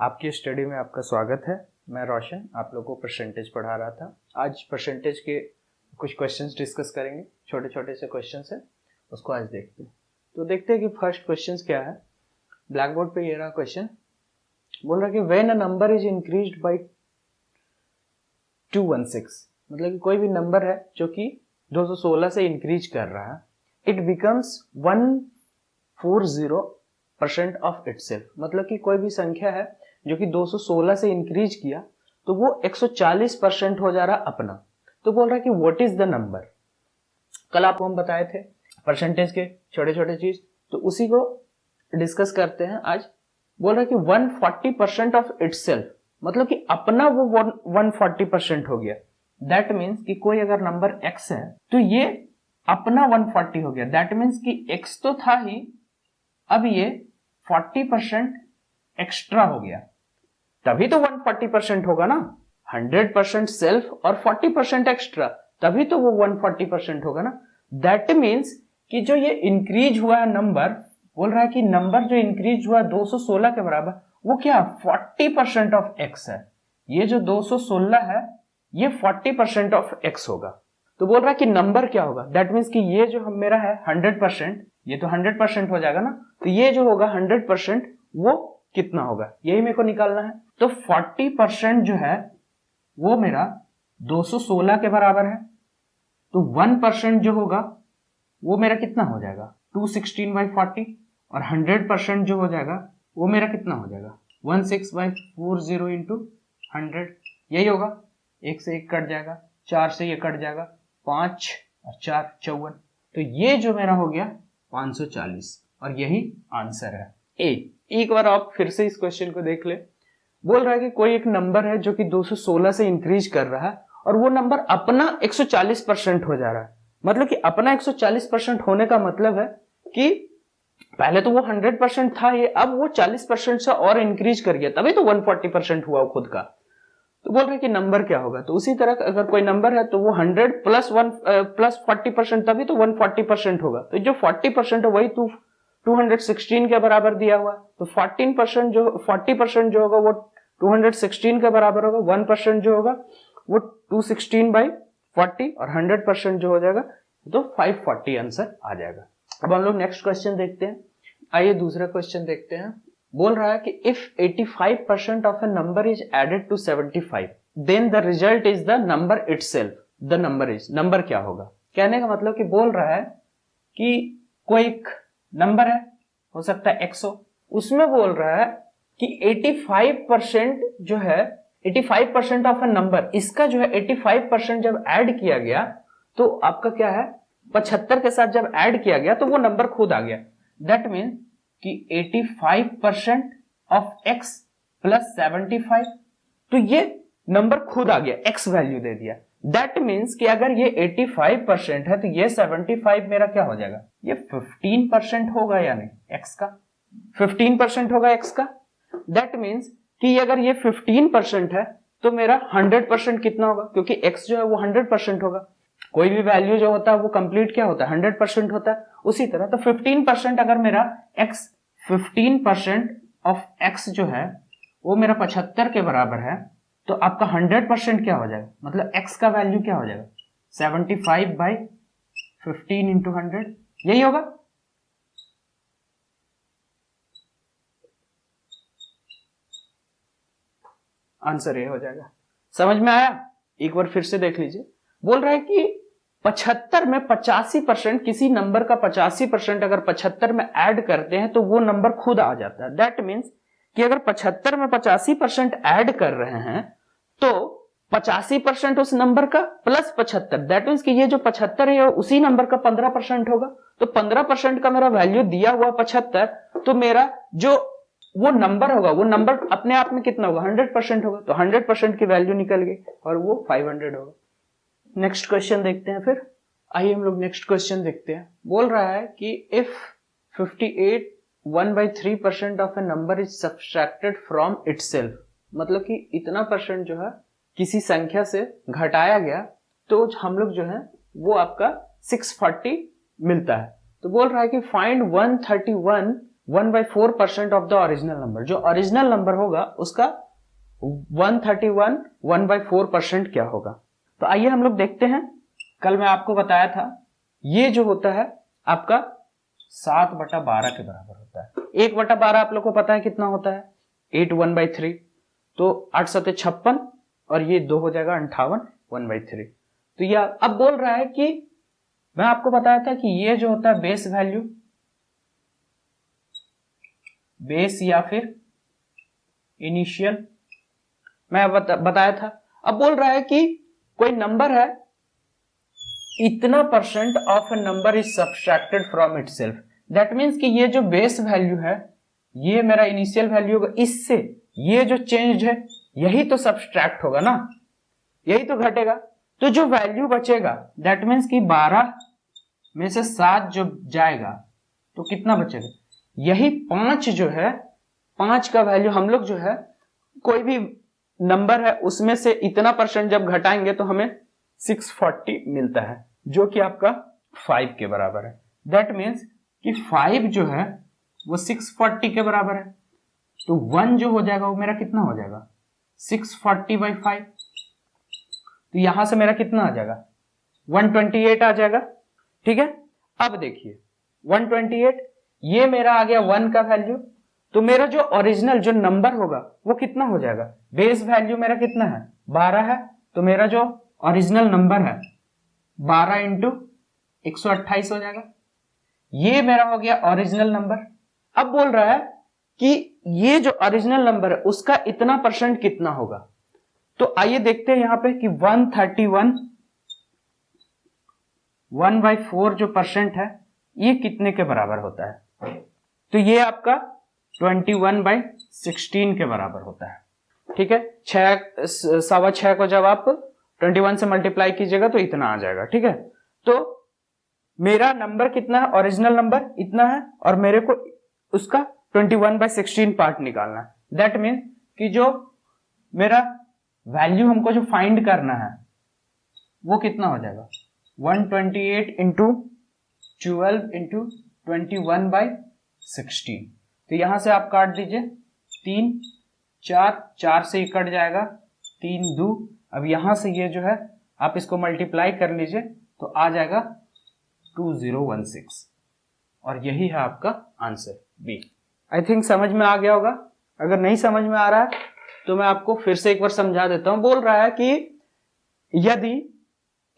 आपकी स्टडी में आपका स्वागत है। मैं रोशन आप लोगों को परसेंटेज पढ़ा रहा था। आज परसेंटेज के कुछ क्वेश्चंस डिस्कस करेंगे। छोटे छोटे से क्वेश्चंस हैं, उसको आज देखते हैं। तो देखते हैं कि फर्स्ट क्वेश्चंस क्या है। ब्लैक बोर्ड पे ये रहा क्वेश्चन। बोल रहा है कि when a number is increased by 216, मतलब कि कोई भी नंबर है जो कि 216 से इंक्रीज कर रहा है, इट बिकम्स 140% ऑफ इटसेल्फ। मतलब कि कोई भी संख्या है जो कि 216 से इंक्रीज किया तो वो 140% हो जा रहा अपना। तो बोल रहा है कि व्हाट इज द नंबर। कल आपको हम बताए थे परसेंटेज के छोटे छोटे चीज, तो उसी को डिस्कस करते हैं आज। बोल रहा है कि 140% ऑफ इटसेल्फ, मतलब कि अपना वो 140% हो गया। दैट मीन्स कि कोई अगर नंबर x है तो ये अपना 140 हो गया। दैट मीन्स कि x तो था ही, अब ये 40% एक्स्ट्रा हो गया, तभी तो 140% होगा ना। 100% सेल्फ और 40% एक्स्ट्रा, तभी तो वो 140% होगा ना। दैट मीन्स कि जो ये इंक्रीज हुआ है नंबर, बोल रहा है कि नंबर जो इंक्रीज हुआ 216 के बराबर, वो क्या 40% ऑफ एक्स है। ये जो 216 है ये 40% ऑफ एक्स होगा। तो बोल रहा है कि नंबर क्या होगा। दैट मीन्स कि ये जो हम मेरा है 100%, ये तो 100% हो जाएगा ना। तो ये जो होगा 100% वो कितना होगा, यही मेरे को निकालना है। तो 40% जो है वो मेरा 216 के बराबर है। तो 1% जो होगा वो मेरा कितना हो जाएगा 216/40, और 100% जो हो जाएगा वो मेरा कितना हो जाएगा 16/40 इंटू 100। यही होगा। 1 से 1 कट जाएगा, 4 से ये कट जाएगा, 5 और 4 54। तो ये जो मेरा हो गया 540, और यही आंसर है ए। एक बार आप फिर से इस क्वेश्चन को देख ले। बोल रहा है कि कोई एक नंबर है जो कि 216 से इंक्रीज कर रहा है और वो नंबर अपना 140% हो जा रहा है। मतलब कि अपना 140% होने का मतलब है कि पहले तो वो 100% था, ये अब वो 40% से और इंक्रीज कर गया, तभी तो 140% हुआ खुद का। तो बोल रहे कि नंबर क्या होगा। तो उसी तरह अगर कोई नंबर है तो वो 100 प्लस 40%, तभी तो 140% होगा। तो जो 40% है वही 216 के बराबर दिया हुआ। तो 40% जो होगा वो 216 के बराबर होगा। 1% जो होगा वो 216/40, और 100% जो हो जाएगा तो 540 आंसर आ जाएगा। अब हम लोग नेक्स्ट क्वेश्चन देखते हैं। आइए दूसरा क्वेश्चन देखते हैं। बोल रहा है कि if 85% of a number is added to 75, then the result is the number itself. The number is, number क्या होगा। कहने का मतलब कि बोल रहा है कि कोई एक नंबर है, हो सकता है x हो, उसमें बोल रहा है कि 85% जो है 85% ऑफ ए नंबर, इसका जो है 85% जब ऐड किया गया तो आपका क्या है 75 के साथ जब ऐड किया गया तो वो नंबर खुद आ गया। दैट मीन कि 85% ऑफ x प्लस 75, तो ये नंबर खुद आ गया, x वैल्यू दे दिया। दैट मीन्स कि अगर ये 85% है तो ये 75 मेरा क्या हो जाएगा, ये 15% होगा या नहीं x का, 15% होगा x का। दैट मीन्स कि अगर ये 15% है तो मेरा 100% कितना होगा, क्योंकि x जो है वो 100% होगा। कोई भी वैल्यू जो होता है वो कंप्लीट क्या होता है 100% होता है। उसी तरह तो 15% अगर मेरा x 15% ऑफ x जो है वो मेरा 75 के बराबर है, तो आपका 100% क्या हो जाएगा, मतलब x का वैल्यू क्या हो जाएगा 75/15 इंटू 100, यही होगा। आंसर ये हो जाएगा। समझ में आया। एक बार फिर से देख लीजिए। बोल रहा है कि 75 में 85%, किसी नंबर का 85% अगर 75 में ऐड करते हैं तो वो नंबर खुद आ जाता है। दैट मीन्स कि अगर 75 में 85% ऐड कर रहे हैं तो 85% उस नंबर का प्लस 75, दैट मीन्स कि ये जो 75 है उसी नंबर का 15% होगा। तो 15% का मेरा वैल्यू दिया हुआ 75, तो मेरा जो वो नंबर होगा वो नंबर अपने आप में कितना होगा 100% होगा। तो 100% की वैल्यू निकल गई और वो 500 होगा। नेक्स्ट क्वेश्चन देखते हैं फिर। आइए हम लोग नेक्स्ट क्वेश्चन देखते हैं। बोल रहा है कि if 58 1/3% of a number is subtracted from itself, मतलब कि इतना परसेंट जो है किसी संख्या से घटाया गया तो हम लोग जो है वो आपका 640 मिलता है। तो बोल रहा है कि find 131 1/4% of the original number. जो ओरिजिनल नंबर होगा उसका 131 1/4% क्या होगा। तो आइए हम लोग देखते हैं। कल मैं आपको बताया था ये जो होता है आपका 7/12 के बराबर होता है। 1/12 आप लोग को पता है कितना होता है, 8 1/3। तो 8 7 56 और ये 2 हो जाएगा 58 1/3। तो यह अब बोल रहा है कि मैं आपको बताया था कि ये जो होता है बेस वैल्यू, बेस या फिर इनिशियल, मैं बताया था। अब बोल रहा है कि कोई नंबर है, इतना % of a number is subtracted from itself. That means कि ये जो बेस वैल्यू है, ये मेरा इनिशियल वैल्यू होगा, इससे ये जो चेंज है यही तो सब्सट्रैक्ट होगा ना, यही तो घटेगा। तो जो वैल्यू बचेगा दैट मीन्स कि 12 में से 7 जो जाएगा तो कितना बचेगा, यही 5 जो है, 5 का वैल्यू हम लोग जो है कोई भी नंबर है उसमें से इतना % जब घटाएंगे तो हमें 640 मिलता है, जो कि आपका 5 के बराबर है। दैट मीन्स कि 5 जो है वो 640 के बराबर है। तो 1 जो हो जाएगा वो मेरा कितना हो जाएगा, 640/5। तो यहां से मेरा कितना आ जाएगा, 128 आ जाएगा। ठीक है, अब देखिए 128, ये मेरा आ गया 1 का वैल्यू। तो मेरा जो ओरिजिनल जो नंबर होगा वो कितना हो जाएगा, बेस वैल्यू मेरा कितना है 12 है, तो मेरा जो ओरिजिनल नंबर है 12 इंटू 128 हो जाएगा। ये मेरा हो गया ओरिजिनल नंबर। अब बोल रहा है कि ये जो ओरिजिनल नंबर है उसका इतना % कितना होगा। तो आइए देखते हैं यहां पे कि 131 1/4 जो % है ये कितने के बराबर होता है। तो ये आपका 21/16 के बराबर होता है। ठीक है, 6.25 को जब आप 21 से मल्टीप्लाई कीजिएगा तो इतना आ जाएगा। ठीक है, तो मेरा नंबर कितना है, ओरिजिनल नंबर इतना है, और मेरे को उसका 21/16 पार्ट निकालना है। दैट मीन कि जो मेरा वैल्यू हमको जो फाइंड करना है वो कितना हो जाएगा, 128 इंटू 12 इंटू 21/16। तो यहां से आप काट दीजिए, 3 4 से ही कट जाएगा, 3 2। अब यहां से ये जो है आप इसको मल्टीप्लाई कर लीजिए तो आ जाएगा 2016, और यही है आपका आंसर बी। आई थिंक समझ में आ गया होगा। अगर नहीं समझ में आ रहा है तो मैं आपको फिर से एक बार समझा देता हूं। बोल रहा है कि यदि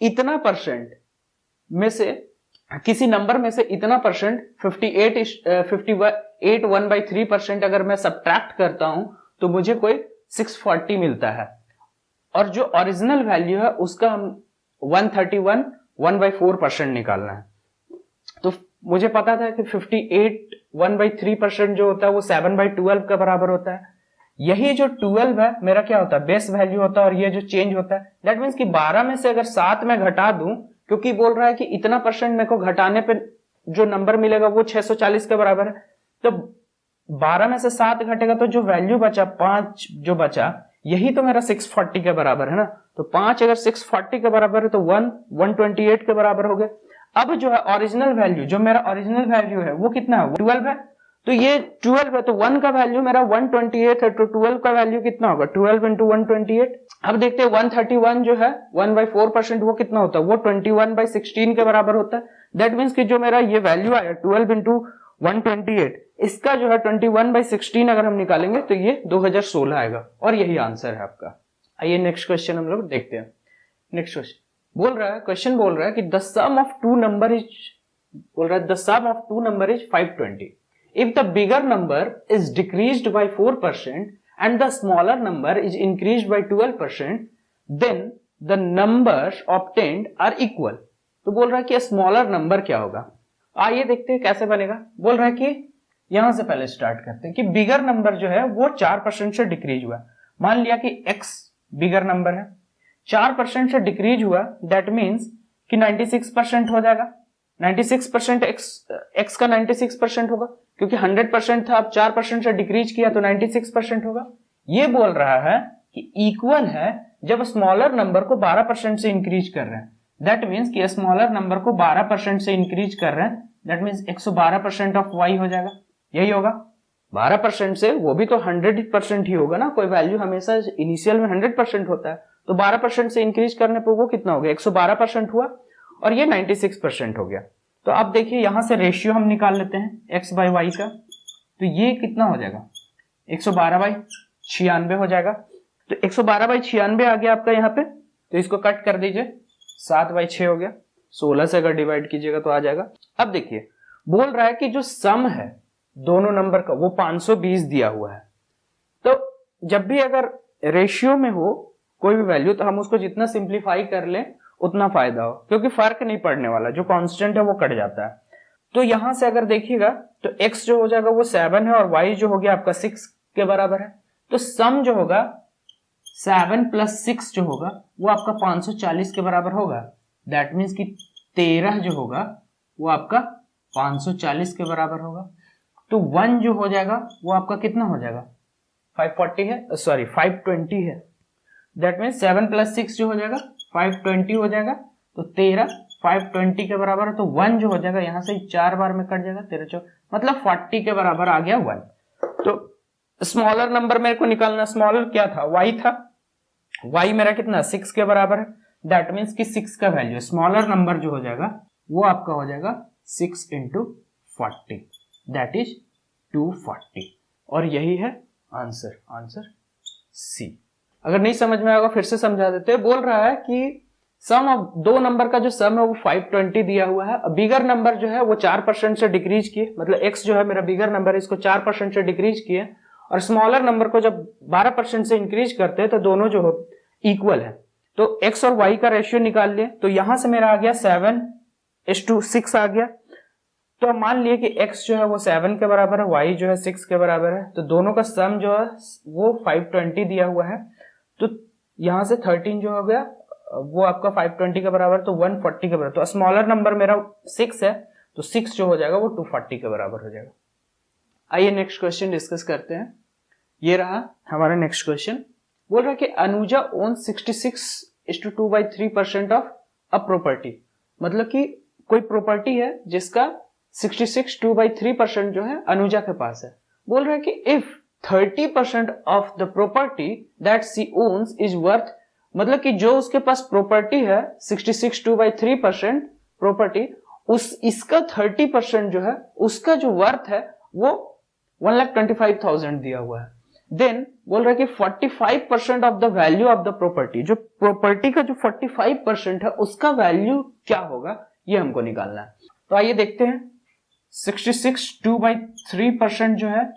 इतना % में से किसी नंबर में से इतना % 58 1/3% अगर मैं सब्ट्रैक्ट करता हूं तो मुझे कोई 640 मिलता है, और जो ओरिजिनल वैल्यू है उसका हम 131 1/4% निकालना है। तो मुझे पता था कि 58 1/3% जो होता है वो 7/12 का बराबर होता है। यही जो 12 है मेरा क्या होता है, बेस वैल्यू होता है, और ये जो चेंज होता है दैट मीन्स कि 12 में से अगर 7 में घटा दूं, क्योंकि बोल रहा है कि इतना % मेरे को घटाने पे जो नंबर मिलेगा वो 640 के बराबर है। तो 12 में से 7 घटेगा तो जो वैल्यू बचा 5 जो बचा यही तो मेरा 640 के बराबर है ना। तो 5 अगर 640 के बराबर है तो 128 के बराबर हो गया। अब जो है ओरिजिनल वैल्यू, जो मेरा ओरिजिनल वैल्यू है वो कितना है, 12 है। तो ये 12 है तो 1 का वैल्यू मेरा 128 है, तो 12 का वैल्यू कितना होगा, 12 इंटू 128। अब देखते हैं 131 जो है 1/4% वो कितना होता है, वो 21/16 के बराबर होता है। दैट मीन्स कि जो मेरा ये वैल्यू आया 12 इंटू 128, इसका जो है 21/16 अगर हम निकालेंगे तो ये 2016 आएगा, और यही आंसर है आपका। आइए नेक्स्ट क्वेश्चन हम लोग देखते हैं। नेक्स्ट क्वेश्चन क्वेश्चन बोल रहा है कि the sum of two number is, बोल रहा है the sum of two number is 520। If the bigger number is decreased by 4% and the smaller number is increased by 12%, then the numbers obtained are equal। तो बोल रहा है कि smaller number क्या होगा। आइए देखते हैं कैसे बनेगा। बोल रहा है कि यहां से पहले स्टार्ट करते हैं कि बिगर नंबर जो है वो 4% से डिक्रीज हुआ। मान लिया कि x बिगर नंबर है, 4% से डिक्रीज हुआ, दैट मीन्स कि 96% हो जाएगा। 96% x का 96% होगा, क्योंकि 100% था, अब 4% से डिक्रीज किया तो 96% होगा। ये बोल रहा है कि इक्वल है जब स्मॉलर नंबर को 12% से इंक्रीज कर रहे हैं। दैट मीन्स कि स्मॉलर नंबर को 12% से इंक्रीज कर रहे हैं, दैट मीन्स 112% ऑफ y हो जाएगा। यही होगा 12% से, वो भी तो 100% ही होगा ना, कोई वैल्यू हमेशा इनिशियल में 100% होता है, तो 12% से इंक्रीज करने पर वो कितना हो गया, 112% हुआ, और ये 96% हो गया। तो अब देखिए यहां से रेशियो हम निकाल लेते हैं x बाई वाई का, तो ये कितना हो जाएगा 112/96 हो जाएगा। तो 112/96 आ गया आपका यहाँ पे, तो इसको कट कर दीजिए, 7/6 हो गया, 16 से अगर डिवाइड कीजिएगा तो आ जाएगा। अब देखिए बोल रहा है कि जो सम है दोनों नंबर का वो 520 दिया हुआ है। तो जब भी अगर रेशियो में हो कोई भी वैल्यू तो हम उसको जितना सिंप्लीफाई कर लें उतना फायदा हो, क्योंकि फर्क नहीं पड़ने वाला, जो कांस्टेंट है वो कट जाता है। तो यहां से अगर देखिएगा तो x जो हो जाएगा वो 7 है और y जो हो गया आपका 6 के बराबर है। तो सम जो होगा 7 + 6 जो होगा वो आपका 540 के बराबर होगा। दैट मीन्स कि 13 जो होगा वो आपका 540 के बराबर होगा। तो 1 जो हो जाएगा वो आपका कितना हो जाएगा 540 है, सॉरी 520 है। दैट मीन्स 7 + 6 जो हो जाएगा 520 हो जाएगा। तो 13 520 के बराबर है, तो 1 जो हो जाएगा यहाँ से 4 बार में कट जाएगा, 13 4 मतलब 40 के बराबर आ गया 1। तो स्मॉलर नंबर मेरे को निकालना, स्मॉलर क्या था y था, y मेरा कितना 6 के बराबर है। दैट मीन्स कि 6 का वैल्यू स्मॉलर नंबर जो हो जाएगा वो आपका हो जाएगा 6 × 40, दैट इज 240। और यही है आंसर, आंसर सी। अगर नहीं समझ में आएगा फिर से समझा देते हैं। बोल रहा है कि सम ऑफ दो नंबर का जो सम है वो 520 दिया हुआ है, बिगर नंबर जो है वो 4% से डिक्रीज किए, मतलब x जो है मेरा बिगर नंबर है इसको 4% से डिक्रीज किए, और स्मॉलर नंबर को जब 12% से इंक्रीज करते हैं तो दोनों जो हो इक्वल है। तो x और y का रेशियो निकाल लिए, तो यहां से मेरा आ गया 7:6 आ गया। तो मान लिए कि x जो है वो 7 के बराबर है, y जो है 6 के बराबर है, तो दोनों का सम जो है वो 520 दिया हुआ है। तो यहां से 13 जो हो गया वो आपका 520 के बराबर, तो 140 के बराबर। तो स्मॉलर नंबर मेरा 6 है, तो 6 जो हो जाएगा वो 240 के बराबर हो जाएगा। आइए नेक्स्ट क्वेश्चन डिस्कस करते हैं। ये रहा हमारा नेक्स्ट क्वेश्चन। बोल रहा है कि Anuja own 66:2/3% of a property, मतलब कि कोई प्रॉपर्टी है जिसका 66/2/3% जो है अनुजा के पास है। बोल रहा है कि if 30% of the property that she owns is worth, मतलब कि जो उसके पास प्रॉपर्टी है 66/2/3% प्रॉपर्टी, इसका 30% जो है उसका जो वर्थ है वो 1,25,000 दिया हुआ है। देन बोल रहा है कि 45% of the value of the property, जो प्रॉपर्टी का जो 45% है उसका वैल्यू क्या होगा ये हमको निकालना है। तो आइए देखते हैं। 66/2/3% जो है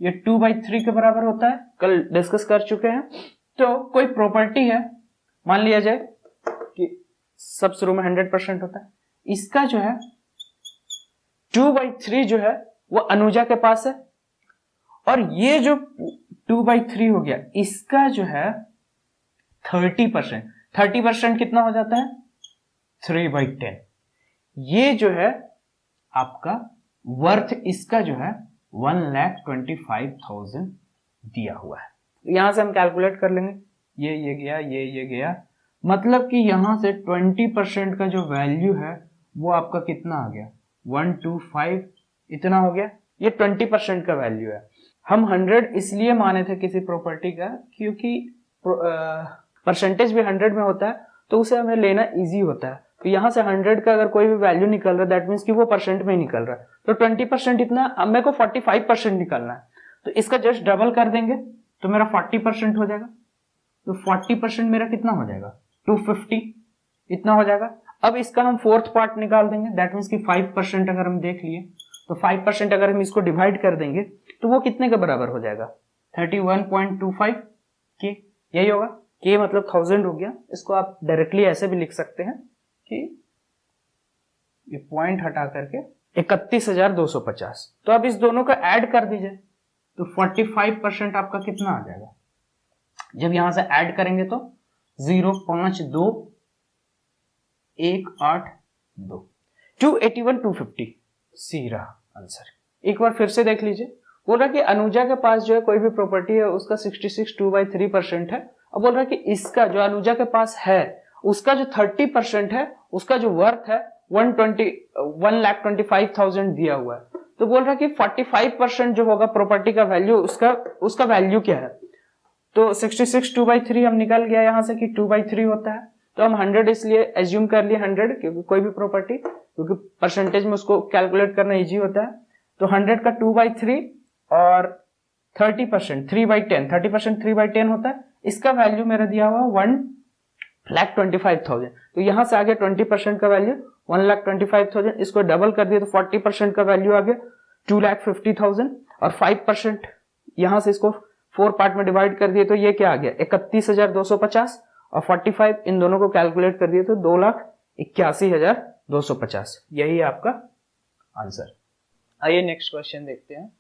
ये 2/3 के बराबर होता है, कल डिस्कस कर चुके हैं। तो कोई प्रॉपर्टी है, मान लिया जाए कि सब शुरू में 100% होता है, इसका जो है 2/3 जो है वो अनुजा के पास है, और ये जो 2/3 हो गया इसका जो है 30%, 30% कितना हो जाता है 3/10। ये जो है आपका वर्थ इसका जो है 1,25,000 दिया हुआ है। यहां से हम कैलकुलेट कर लेंगे, ये गया, ये गया, मतलब कि यहां से 20% का जो वैल्यू है वो आपका कितना आ गया 125 इतना हो गया। ये 20% का वैल्यू है। हम 100 इसलिए माने थे किसी प्रॉपर्टी का क्योंकि परसेंटेज भी 100 में होता है, तो उसे हमें लेना इजी होता है। तो यहां से 100 का अगर कोई भी वैल्यू निकल रहा है दैट मीन्स कि वो परसेंट में ही निकल रहा है। तो 20% इतना, अब मेरे को 45% निकालना है, तो इसका जस्ट डबल कर देंगे तो मेरा 40% हो जाएगा। तो 40% मेरा कितना हो जाएगा 250 इतना हो जाएगा। अब इसका हम फोर्थ पार्ट निकाल देंगे, दैट मीन्स कि 5% अगर हम देख लिए तो 5% अगर हम इसको डिवाइड कर देंगे तो वो कितने के बराबर हो जाएगा 31.25 के, यही होगा। के मतलब 1000 हो गया। इसको आप डायरेक्टली ऐसे भी लिख सकते हैं कि ये पॉइंट हटा करके 31,250। तो अब इस दोनों का ऐड कर दीजिए तो 45% आपका कितना आ जाएगा, जब यहां से ऐड करेंगे तो 052,182 281,250 सी रहा आंसर। एक बार फिर से देख लीजिए। बोल रहा है कि अनुजा के पास जो है कोई भी प्रॉपर्टी है उसका 66/2/3% है। अब बोल रहा है कि इसका जो अनुजा के पास है उसका जो 30% है उसका जो वर्थ है 1,25,000 दिया हुआ है। तो बोल रहा है कि 45% जो होगा प्रॉपर्टी का वैल्यू, उसका वैल्यू क्या है। तो 66 2/3 हम निकल गया यहाँ से कि 2/3 होता है। तो हम 100 इसलिए एज्यूम कर लिए 100, क्योंकि कोई भी प्रॉपर्टी, क्योंकि परसेंटेज में उसको कैलकुलेट करना इजी होता है। तो 100 का 2/3 और 30% 3/10, 30% 3/10 होता है। इसका वैल्यू मेरा दिया हुआ 1,25,000। तो यहां से आ गया 20% का वैल्यू 1,25,000। इसको डबल कर दिया तो 40% का वैल्यू आ गया 2,50,000। और 5% यहां से इसको 4 पार्ट में डिवाइड कर दिए तो ये क्या आ गया 31,250। और 45 इन दोनों को कैलकुलेट कर दिए तो 2,81,250। यही है आपका आंसर। आइए नेक्स्ट क्वेश्चन देखते हैं।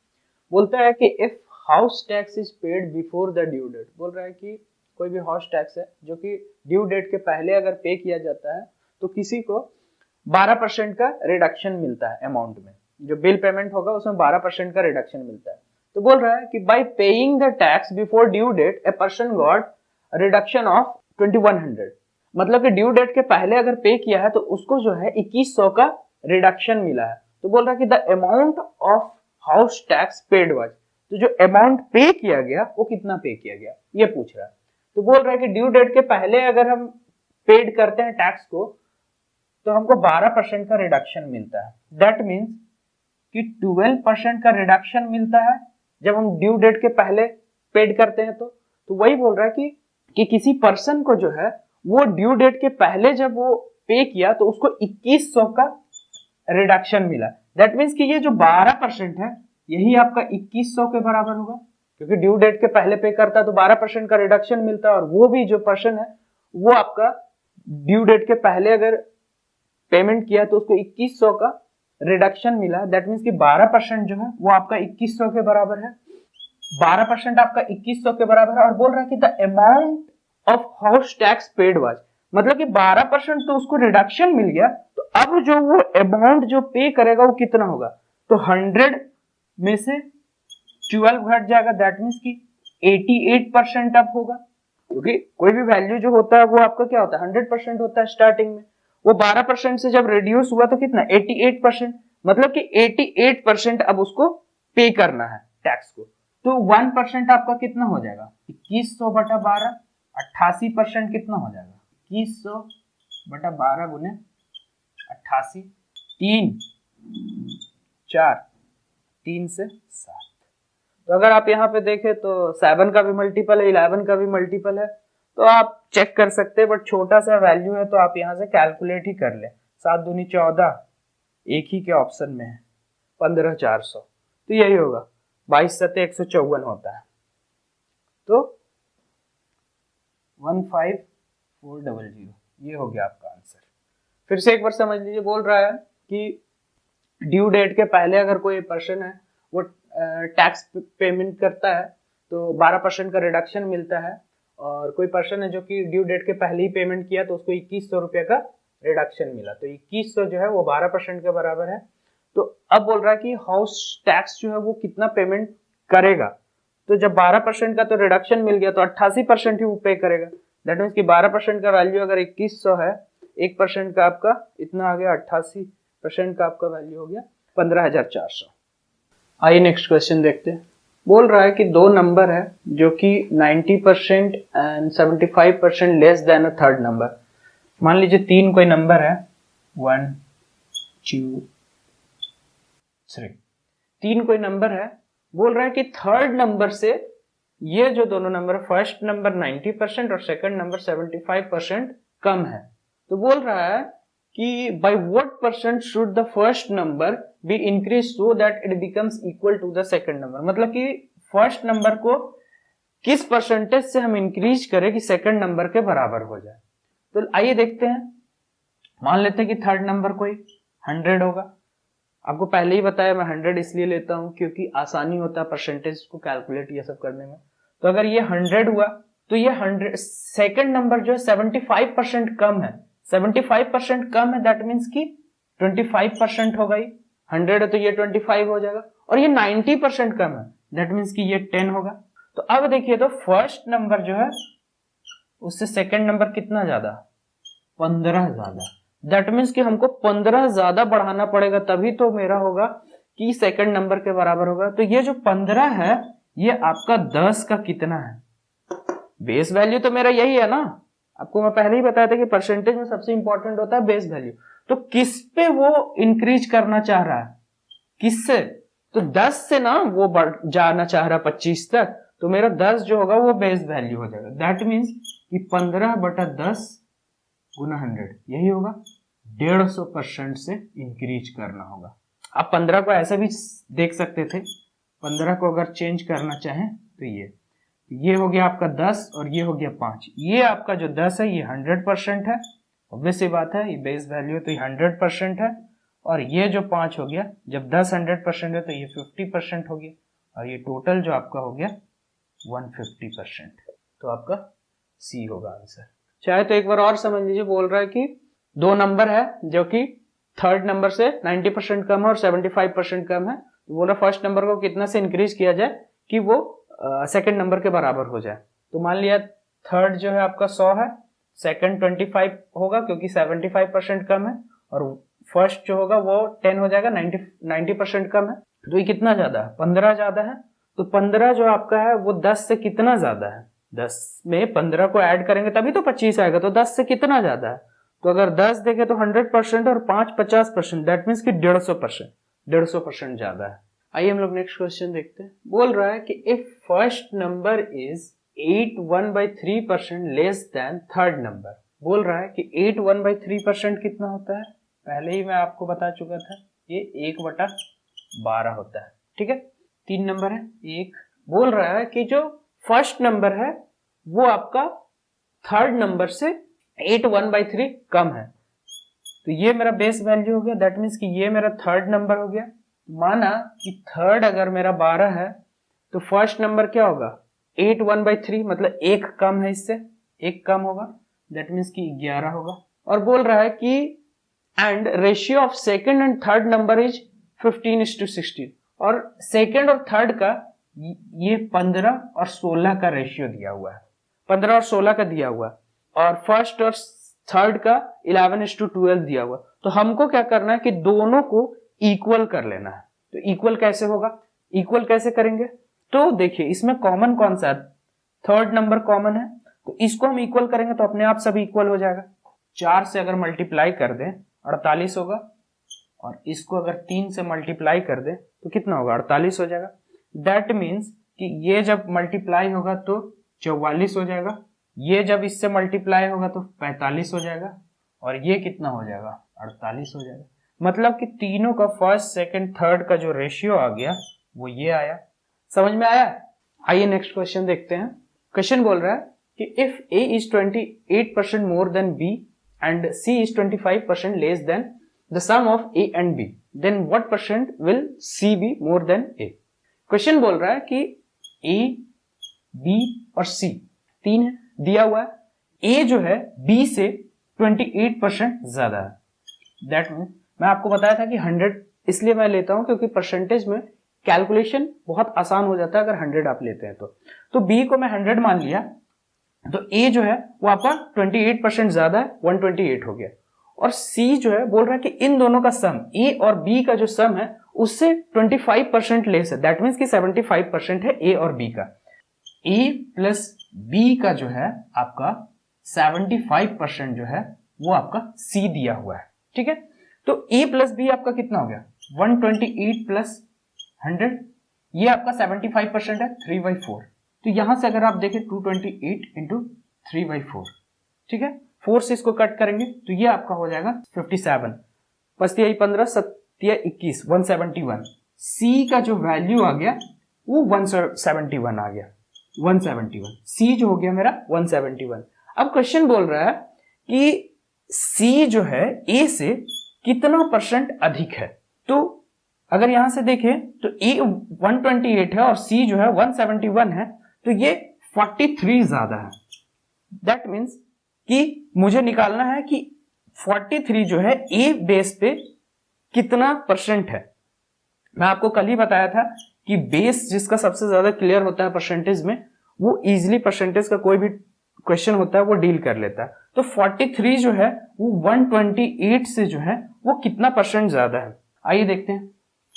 बोलता है कि if house tax is paid before the due date. बोल रहा है कि कोई भी हाउस टैक्स है जो कि ड्यू डेट के पहले अगर पे किया जाता है तो किसी को 12% का रिडक्शन मिलता है अमाउंट में। जो बिल पेमेंट होगा उसमें 12% का रिडक्शन मिलता है। तो बोल रहा है कि by paying the tax before due date a person got reduction of 2100। मतलब कि ड्यू डेट के पहले अगर पे किया है तो उसको जो है 2100 का रिडक्शन मिला है। तो बोल रहा है कि the amount of house tax paid was. तो जो अमाउंट पे किया गया वो कितना पे किया गया ये पूछ रहा है। तो बोल रहा है कि ड्यू डेट के पहले अगर हम पेड करते हैं टैक्स को तो हमको 12% का रिडक्शन मिलता है। दैट मीन्स कि 12% का रिडक्शन मिलता है जब हम ड्यू डेट के पहले पेड करते हैं। तो वही बोल रहा है कि किसी पर्सन को जो है वो ड्यू डेट के पहले जब वो पे किया तो उसको 2100 का रिडक्शन मिला। दैट मीन्स कि ये जो 12% है यही आपका 2100 के बराबर होगा, क्योंकि ड्यू डेट के पहले पे करता तो 12% का रिडक्शन मिलता। और वो भी जो पर्सन है वो आपका ड्यू डेट के पहले अगर पेमेंट किया तो उसको 2100 का रिडक्शन मिला। दैट मीन्स कि 12% जो है वो आपका 2100 के बराबर है। 12% आपका 2100 के बराबर है। और बोल रहा है कि the amount of house tax paid was, मतलब कि 12% तो उसको रिडक्शन मिल गया। तो अब जो वो अमाउंट जो पे करेगा वो कितना होगा। तो 100 में से 12 घट जाएगा। दैट मीन्स कि 88% अब होगा, क्योंकि कोई भी वैल्यू जो होता है वो आपका क्या होता है 100% होता है स्टार्टिंग में। वो 12% से जब रिड्यूस हुआ तो कितना 88%, मतलब कि 88% अब उसको पे करना है टैक्स को। तो 1% आपका कितना हो जाएगा 2100 बटा 12, 88% कितना हो जाएगा 2100 बटा 12 गुने 88, 3 4 3 से 7। तो अगर आप यहाँ पे देखें तो 7 का भी मल्टीपल है, 11 का भी मल्टीपल है। तो आप चेक कर सकते हैं, बट छोटा सा वैल्यू है तो आप यहाँ से कैलकुलेट ही कर ले। 7 दूनी 14 एक ही के ऑप्शन में है 15,400। तो यही होगा 22 सत्ते 154 होता है। तो 15400 ये हो गया आपका आंसर। फिर से एक बार समझ लीजिए। बोल रहा है कि ड्यू डेट के पहले अगर कोई पर्सन है वो टैक्स पेमेंट करता है तो 12% का रिडक्शन मिलता है। और कोई पर्सन है जो कि ड्यू डेट के पहले ही पेमेंट किया तो उसको 2100 रुपये का रिडक्शन मिला। तो 2100 जो है वो 12% के बराबर है। तो अब बोल रहा है कि हाउस टैक्स जो है वो कितना पेमेंट करेगा। तो जब 12% का तो रिडक्शन मिल गया तो 88% ही वो पे करेगा। दैट मीन्स कि 12% का वैल्यू अगर 2100 है, 1% का आपका इतना आ गया 88% का आपका वैल्यू हो गया 15,400। आइए नेक्स्ट क्वेश्चन देखते हैं। बोल रहा है कि दो नंबर है जो कि 90% and 75% less than a third number. मान लीजिए 3 कोई नंबर है 1 2 3, 3 कोई नंबर है। बोल रहा है कि थर्ड नंबर से ये जो दोनों नंबर है, फर्स्ट नंबर 90% और सेकंड नंबर 75% कम है। तो बोल रहा है कि by what percent should the first number be increased so that it becomes equal to the second number। मतलब कि फर्स्ट नंबर को किस परसेंटेज से हम इंक्रीज करें कि सेकंड नंबर के बराबर हो जाए। तो आइए देखते हैं। मान लेते हैं कि थर्ड नंबर कोई 100 होगा। आपको पहले ही बताया मैं 100 इसलिए लेता हूं क्योंकि आसानी होता है परसेंटेज को कैलकुलेट ये सब करने में। तो अगर ये 100 हुआ तो ये 100 सेकंड नंबर जो है 75% कम है। 75% कम है, दैट मीन्स कि 25% हो गई। 100 है तो ये 25 हो जाएगा। और ये 90% कम है, दैट मीन्स कि ये 10 होगा। तो अब देखिए तो फर्स्ट नंबर जो है उससे सेकंड नंबर कितना ज्यादा 15 ज्यादा। दैट मीन्स कि हमको 15 ज्यादा बढ़ाना पड़ेगा तभी तो मेरा होगा कि सेकंड नंबर के बराबर होगा। तो ये जो 15 है ये आपका 10 का कितना है? बेस वैल्यू तो मेरा यही है ना, आपको मैं पहले ही बताया था कि परसेंटेज में सबसे इंपॉर्टेंट होता है बेस वैल्यू। तो किस पे वो इंक्रीज करना चाह रहा है, किससे? तो 10 से ना वो बढ़ जाना चाह रहा 25 तक, तो मेरा 10 जो होगा वो बेस वैल्यू हो जाएगा। दैट मीन्स कि 15/10 गुना 100 यही होगा, 150% से इंक्रीज करना होगा। आप 15 को ऐसा भी देख सकते थे, 15 को अगर चेंज करना चाहें तो ये हो गया आपका 10 और ये हो गया 5। ये आपका जो 10 है ये 100% है, ऑब्वियस सी बात है, ये बेस वैल्यू है तो ये 100% है। और ये जो 5 हो गया, जब 10 100% है तो ये 50% हो गया, और ये टोटल जो आपका हो गया 150%। तो आपका सी होगा आंसर। चाहे तो एक बार और समझ लीजिए, बोल रहा है कि दो नंबर है जो कि थर्ड नंबर से 90% कम है और 75% कम है, तो बोल रहा फर्स्ट नंबर को कितना से इंक्रीज किया जाए कि वो सेकंड नंबर के बराबर हो जाए। तो मान लिया थर्ड जो है आपका 100 है, सेकंड 25 होगा क्योंकि 75% कम है, और फर्स्ट जो होगा वो 10 हो जाएगा, 90% कम है। तो ये कितना ज्यादा है? 15 ज्यादा है। तो 15 जो आपका है वो 10 से कितना ज्यादा है? 10 में 15 को ऐड करेंगे तभी तो 25 आएगा, तो 10 से कितना ज्यादा है? तो अगर 10 देखे तो 100% और 5 50%, दैट मीन्स कि 150% ज्यादा है। आइए हम लोग नेक्स्ट क्वेश्चन देखते हैं। बोल रहा है कि if first number is 8 1/3% less then third number. बोल रहा है कि 8 1/3% कितना होता है? पहले ही मैं आपको बता चुका था, ये 1/12 होता है। ठीक है, 3 नंबर है, एक बोल रहा है कि जो फर्स्ट नंबर है वो आपका थर्ड नंबर से 8 1/3 कम है। तो ये मेरा बेस वैल्यू हो गया, दैट मीन्स कि ये मेरा थर्ड नंबर हो गया। माना कि थर्ड अगर मेरा 12 है तो फर्स्ट नंबर क्या होगा? 8 1/3, मतलब एक कम है, इससे एक कम होगा, दैट मीन्स कि 11 होगा। और बोल रहा है कि and ratio of second and third number is 15:16, और सेकंड और थर्ड का ये 15 और 16 का रेशियो दिया हुआ है, 15 और 16 का दिया हुआ है, और फर्स्ट और थर्ड का 11:12 दिया हुआ। तो हमको क्या करना है कि दोनों को इक्वल कर लेना है। तो इक्वल कैसे होगा, इक्वल कैसे करेंगे? तो देखिए इसमें कॉमन कौन सा है? थर्ड नंबर कॉमन है, तो इसको हम इक्वल करेंगे तो अपने आप सब इक्वल हो जाएगा। 4 से अगर मल्टीप्लाई कर दें 48 होगा, और इसको अगर 3 से मल्टीप्लाई कर दें तो कितना होगा? 48 हो जाएगा। दैट मीन्स कि ये जब मल्टीप्लाई होगा तो 44 हो जाएगा, ये जब इससे मल्टीप्लाई होगा तो 45 हो जाएगा, और ये कितना हो जाएगा? 48 हो जाएगा। मतलब कि तीनों का फर्स्ट सेकंड थर्ड का जो रेशियो आ गया वो ये आया। समझ में आया? आइए नेक्स्ट क्वेश्चन देखते हैं। क्वेश्चन बोल रहा है कि if A is 28% more than B and C is 25% less than the sum of A and B, then what percent will C be more than A? Question बोल रहा है कि A, B और C तीन है, दिया हुआ है। A जो है B से 28% ज्यादा है। दैट मीन्स मैं आपको बताया था कि 100 इसलिए मैं लेता हूं क्योंकि परसेंटेज में कैलकुलेशन बहुत आसान हो जाता है अगर 100 आप लेते हैं तो B को मैं 100 मान लिया, तो A जो है वो आपका 28% ज्यादा है, 128 हो गया। और C जो है बोल रहा है कि इन दोनों का सम, A और B का जो सम है उससे 25% लेस है, दैट मीन्स कि 75% है A और B का। A प्लस B का जो है आपका 75% जो है वो आपका C दिया हुआ है। ठीक है, तो A प्लस B आपका कितना हो गया? 128 प्लस 100, ये आपका 75% है, 3/4। तो यहां से अगर आप देखें 228 इंटू 3/4, ठीक है, 4 से इसको कट करेंगे तो ये आपका हो जाएगा 57, 5 15 7 21, 171। C का जो वैल्यू आ गया वो 171 आ गया, 171। C जो हो गया मेरा 171। अब क्वेश्चन बोल रहा है कि C जो है A से कितना परसेंट अधिक है। तो अगर यहां से देखें तो A 128 है और C जो है 171 है, तो ये 43 ज्यादा है। दैट मीन्स कि मुझे निकालना है कि 43 जो है A बेस पे कितना परसेंट है। मैं आपको कल ही बताया था कि बेस जिसका सबसे ज्यादा क्लियर होता है परसेंटेज में, वो इजीली परसेंटेज का कोई भी क्वेश्चन होता है वो डील कर लेता है। तो 43 जो है वो 128 से जो है वो कितना परसेंट ज्यादा है। आइए देखते हैं।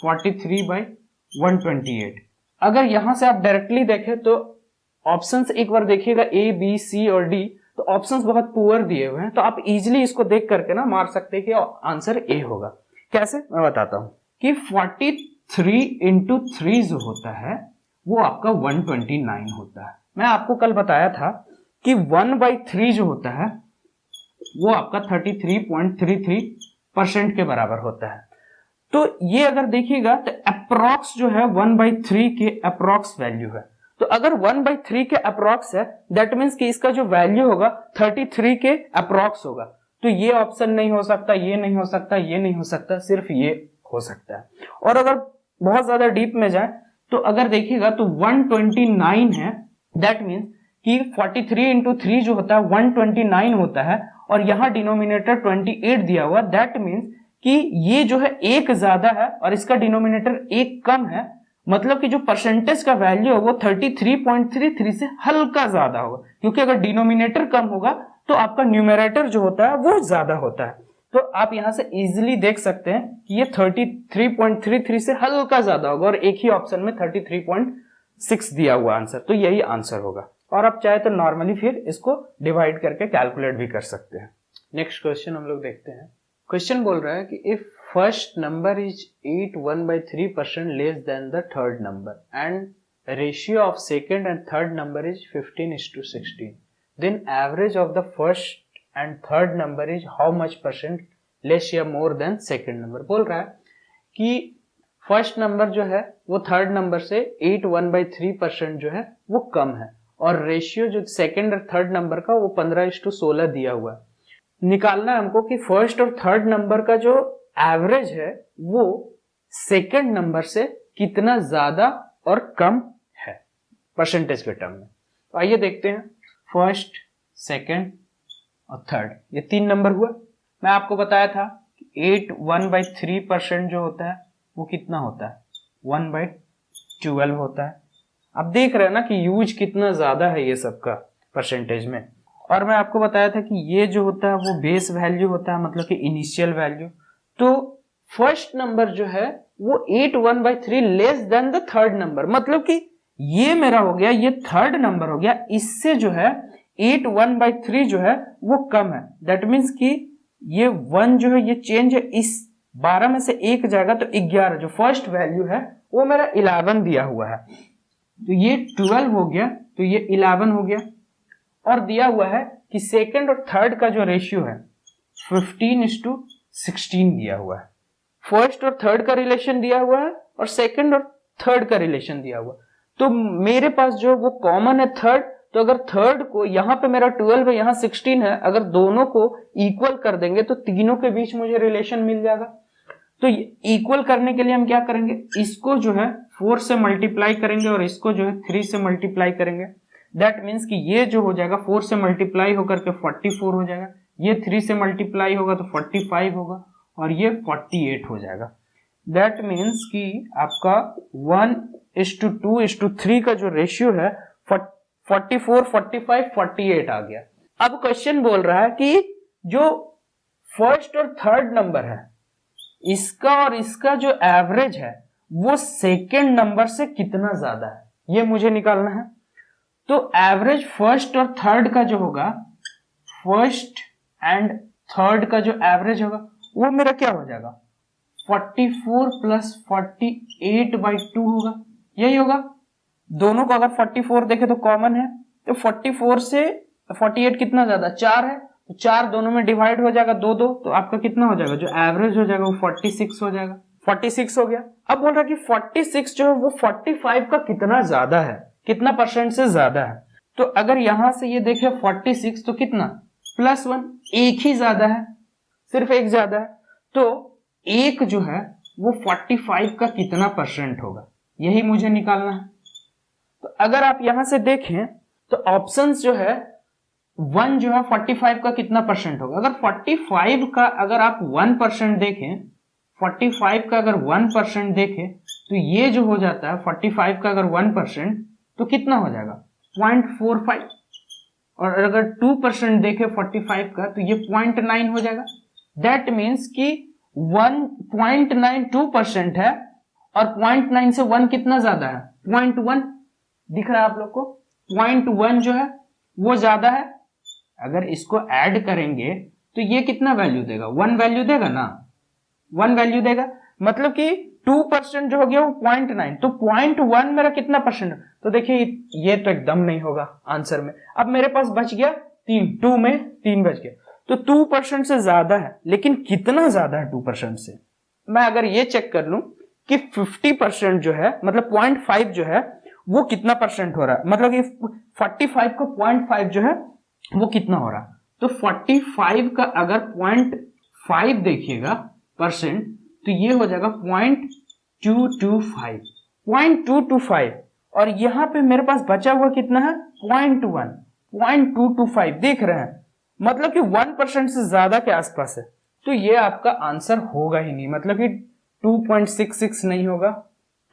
43/128। अगर यहां से आप डायरेक्टली देखें तो ऑप्शंस एक बार देखिएगा ए बी सी और डी, तो ऑप्शंस बहुत पुअर दिए हुए हैं, तो आप इजीली इसको देख करके ना मार सकते हैं कि आंसर ए होगा। कैसे, मैं बताता हूं कि 43 इंटू 3 जो होता है वो आपका 129 होता है। मैं आपको कल बताया था कि 1/3 जो होता है वो आपका 33.33% के बराबर होता है। तो ये अगर देखिएगा तो अप्रॉक्स जो है 1/3 के अप्रॉक्स वैल्यू है। तो अगर 1/3 के अप्रॉक्स है, दैट मीन्स कि इसका जो वैल्यू होगा 33 के अप्रॉक्स होगा। तो ये ऑप्शन नहीं हो सकता, ये नहीं हो सकता, ये नहीं हो सकता, सिर्फ ये हो सकता है। और अगर बहुत ज्यादा डीप में जाए तो अगर देखिएगा तो 129 है, दैट मीन्स कि 43 इंटू 3 जो होता है 129 होता है, और यहां डिनोमिनेटर 28 दिया हुआ, दैट मीन्स कि ये जो है एक ज्यादा है और इसका डिनोमिनेटर एक कम है, मतलब कि जो परसेंटेज का वैल्यू है वो 33.33 से हल्का ज्यादा होगा, क्योंकि अगर डिनोमिनेटर कम होगा तो आपका न्यूमरेटर जो होता है वो ज्यादा होता है। तो आप यहां से इजीली देख सकते हैं कि ये 33.33 से हल्का ज्यादा होगा, और एक ही ऑप्शन में 33.6 दिया हुआ आंसर, तो यही आंसर होगा। और आप चाहे तो नॉर्मली फिर इसको डिवाइड करके कैलकुलेट भी कर सकते हैं। नेक्स्ट क्वेश्चन हम लोग देखते हैं। क्वेश्चन बोल रहा है कि if first number is 8 1/3% less than the third number and ratio of second and third number is 15:16, then average of the first and third number is how much percent less या more then second number. बोल रहा है कि first number जो है वो third number से 8 1/3% जो है वो कम है, और रेशियो जो सेकेंड और थर्ड नंबर का वो 15:16 दिया हुआ है। निकालना है हमको कि फर्स्ट और थर्ड नंबर का जो एवरेज है वो सेकेंड नंबर से कितना ज्यादा और कम है परसेंटेज के टर्म में। तो आइए देखते हैं। फर्स्ट, सेकेंड और थर्ड, ये 3 नंबर हुआ। मैं आपको बताया था कि 8 1/3% जो होता है वो कितना होता है, 1/12 होता है। आप देख रहे हैं ना कि यूज कितना ज्यादा है ये सबका परसेंटेज में। और मैं आपको बताया था कि ये जो होता है वो बेस वैल्यू होता है, मतलब कि इनिशियल वैल्यू। तो फर्स्ट नंबर जो है वो 8 1/3 less than the third number, मतलब कि ये मेरा हो गया, ये थर्ड नंबर हो गया, इससे जो है 8 1/3 जो है वो कम है। दैट मीन्स कि ये 1 जो है ये चेंज है, इस 12 में से 1 जाएगा तो 11, जो फर्स्ट वैल्यू है वो मेरा 11 दिया हुआ है। तो ये 12 हो गया, तो ये 11 हो गया। और दिया हुआ है कि सेकंड और थर्ड का जो रेशियो है 15:16 दिया हुआ है। फर्स्ट और थर्ड का रिलेशन दिया हुआ है और सेकंड और थर्ड का रिलेशन दिया हुआ है। तो मेरे पास जो वो कॉमन है थर्ड, तो अगर थर्ड को यहाँ पे मेरा 12 है, यहाँ 16 है, अगर दोनों को इक्वल कर देंगे तो तीनों के बीच मुझे रिलेशन मिल जाएगा। तो इक्वल करने के लिए हम क्या करेंगे, इसको जो है 4 से मल्टीप्लाई करेंगे और इसको जो है 3 से मल्टीप्लाई करेंगे। दैट मीन्स कि ये जो हो जाएगा 4 से मल्टीप्लाई होकर के 44 हो जाएगा, ये 3 से मल्टीप्लाई होगा तो 45 होगा, और ये 48 हो जाएगा। दैट मीन्स कि आपका 1:2:3 का जो रेशियो है 44 45 48 आ गया। अब क्वेश्चन बोल रहा है कि जो फर्स्ट और थर्ड नंबर है इसका और इसका जो एवरेज है वो सेकेंड नंबर से कितना ज्यादा है, ये मुझे निकालना है। तो एवरेज फर्स्ट और थर्ड का जो होगा, फर्स्ट एंड थर्ड का जो एवरेज होगा वो मेरा क्या हो जाएगा, 44 + 48/2 होगा, यही होगा। दोनों को अगर 44 देखे तो कॉमन है, तो 44 से 48 कितना ज्यादा, 4 है, तो 4 दोनों में डिवाइड हो जाएगा 2-2, तो आपका कितना हो जाएगा, जो एवरेज हो जाएगा वो 46 हो जाएगा। 46 हो गया। अब बोल रहा है कि 46 जो है वो 45 का कितना ज्यादा है, कितना परसेंट से ज्यादा है। तो अगर यहां से ये देखे 46 तो कितना, +1, एक ही ज्यादा है, सिर्फ एक ज्यादा है। तो एक जो है वो 45 का कितना परसेंट होगा, यही मुझे निकालना है। तो अगर आप यहां से देखें तो ऑप्शंस जो है 1 जो है 45 का कितना परसेंट होगा। अगर 45 का अगर आप 1% देखें, 45 का अगर 1% देखें तो ये जो हो जाता है 45 का अगर 1% तो कितना हो जाएगा, 0.45। और अगर 2% देखें 45 का तो ये 0.9 हो जाएगा। दैट मीन्स कि 1.92% है और 0.9 से 1 कितना ज्यादा है, 0.1 दिख रहा है आप लोग को, 0.1 जो है वो ज्यादा है। अगर इसको ऐड करेंगे तो ये कितना वैल्यू देगा, 1 वैल्यू देगा ना, 1 वैल्यू देगा, मतलब कि 2% जो हो गया वो 0.9, तो 0.1 मेरा कितना परसेंट है, तो देखिए ये तो एकदम नहीं होगा आंसर में। अब मेरे पास बच गया 3, 2 में 3 बच गया, तो 2% से ज्यादा है, लेकिन कितना ज्यादा है 2% से। मैं अगर ये चेक कर लूं कि 50% जो है, मतलब 0.5 जो है वो कितना परसेंट हो रहा है, मतलब कि 45 को 0.5 जो है वो कितना हो रहा है, तो 45 का अगर 0.5 देखिएगा परसेंट, तो ये हो जाएगा 0.225, 0.225, और यहां पे मेरे पास बचा हुआ कितना है 0.1, 0.225 देख रहे हैं, मतलब कि 1% से ज्यादा के आसपास है, तो ये आपका आंसर होगा ही नहीं, मतलब कि 2.66 नहीं होगा,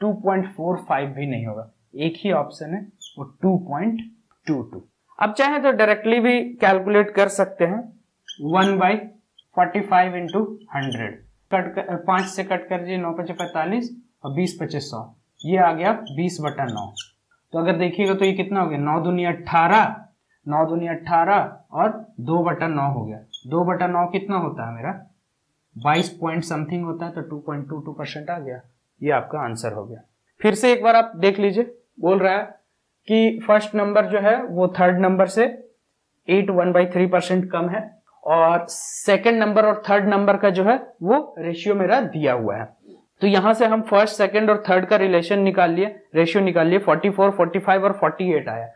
2.45 भी नहीं होगा, एक ही ऑप्शन है वो 2.22। अब चाहे तो डायरेक्टली भी कैलकुलेट कर सकते हैं, 1/45 इंटू 100, 5 से कट कर दीजिए, 9 5 45 और 20 25 100, ये आ गया 20/9। तो अगर देखिएगा तो ये कितना हो गया, 9 दूनी 18, 9 दूनी 18 और 2/9 हो गया, 2/9 कितना होता है मेरा 22 पॉइंट समथिंग होता है, तो 2.22% आ गया, ये आपका आंसर हो गया। फिर से एक बार आप देख लीजिए, बोल रहा है कि फर्स्ट नंबर जो है वो थर्ड नंबर से 1/3% कम है, और सेकंड नंबर और थर्ड नंबर का जो है वो रेशियो मेरा दिया हुआ है। तो यहां से हम फर्स्ट, सेकंड और थर्ड का रिलेशन निकाल लिए, रेशियो निकाल लिए, 44, 45 और 48 आया।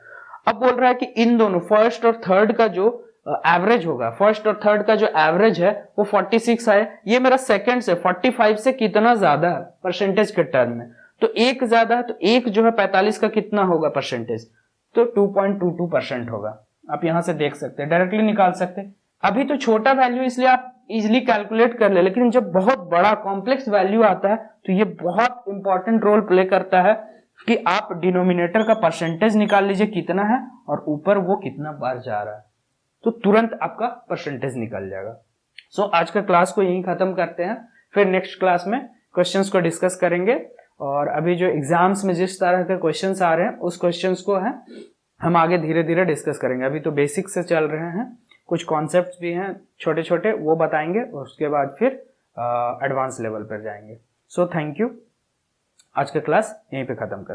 अब बोल रहा है कि इन दोनों फर्स्ट और थर्ड का जो एवरेज होगा, फर्स्ट और थर्ड का जो एवरेज है वो 46 है, ये मेरा सेकंड से 45 से कितना ज्यादा है परसेंटेज के टर्म में, तो एक ज्यादा है, तो एक जो है 45 का कितना होगा परसेंटेज, तो 2.22% होगा। आप यहां से देख सकते हैं, डायरेक्टली निकाल सकते हैं। अभी तो छोटा वैल्यू इसलिए आप इजिली कैलकुलेट कर ले, लेकिन जब बहुत बड़ा कॉम्प्लेक्स वैल्यू आता है तो ये बहुत इंपॉर्टेंट रोल प्ले करता है कि आप डिनोमिनेटर का परसेंटेज निकाल लीजिए कितना है और ऊपर वो कितना बार जा रहा है, तो तुरंत आपका परसेंटेज निकल जाएगा। सो आज का क्लास को यहीं खत्म करते हैं, फिर नेक्स्ट क्लास में क्वेश्चंस को डिस्कस करेंगे, और अभी जो एग्जाम्स में जिस तरह के क्वेश्चंस आ रहे हैं उस क्वेश्चंस को है हम आगे धीरे धीरे डिस्कस करेंगे। अभी तो बेसिक से चल रहे हैं, कुछ कॉन्सेप्ट्स भी हैं छोटे छोटे, वो बताएंगे, और उसके बाद फिर एडवांस लेवल पर जाएंगे। सो थैंक यू, आज का क्लास यहीं पे खत्म कर